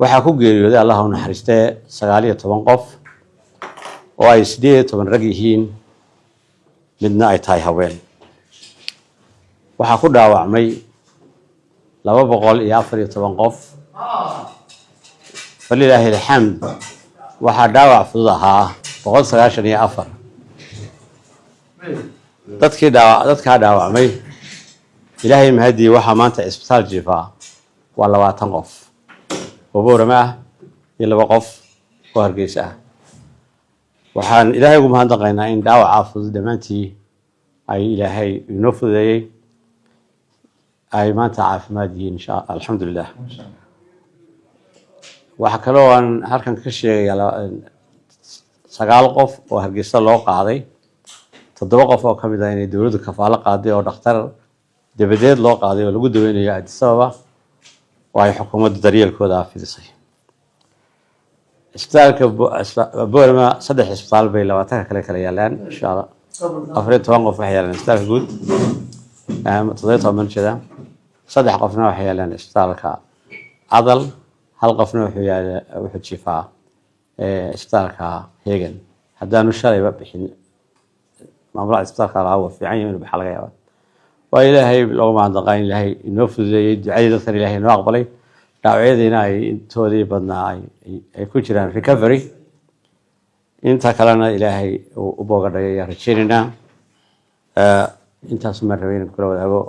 waxaa ku geeriyooday Allah u naxariistee 19 qof oo ay 18 rag yihiin midna ay tahay haween waxaa ku dhaawacmay 214 qof falilaahi alxamd waxaa dhaawac fudud ahaa 194 dadka dhaawacmay ilaahay mahadii waxaa maanta isbitaal jiifaa waa 20 qof oo boorama ah iyo 2 qof oo Hargeysa ah waxaan ilaahay ugu mahadnaqaynaa in dhaawaca fudud dhamaantii ay ilaahay inoo fududeeyay ay maanta caafimaad yihiin insha Allah alxamdulillah waxa kale oo aan halkan ka sheegayaa 9 qof oo Hargeysa loo qaaday 7 qof oo kamid ah inay dawladdu kafaalo qaaday oo dhakhtar dabadeed loo qaaday oo lagu daweynayo Addis Ababa oo ay xukuumadda daryeelkooda fidisay isbitaalka boorama 3 isbitaal bay 20 kale yaalaan insha Allah 14 qof waxay yaalaan isbitaalka guud 17 manjada 3 qofna waxay yaalaan isbitaalka Adal hal qofna wuxuu jiifaa isbitaalka Hegan haddaanu shalayba bixin maamulka isbitaalka laga fiican yahay waxa laga yaabaa waa ilaahay loo mahadnaqay ilaahay inoo fududeeyay ducada dadka ilaahay inoo aqbalay dhaawacyadiina ay intoodii badnaa ay ku jiraan recovery inta kalena ilaahay u boogadhay rajaynayna intaas ma rabeen kula wadaago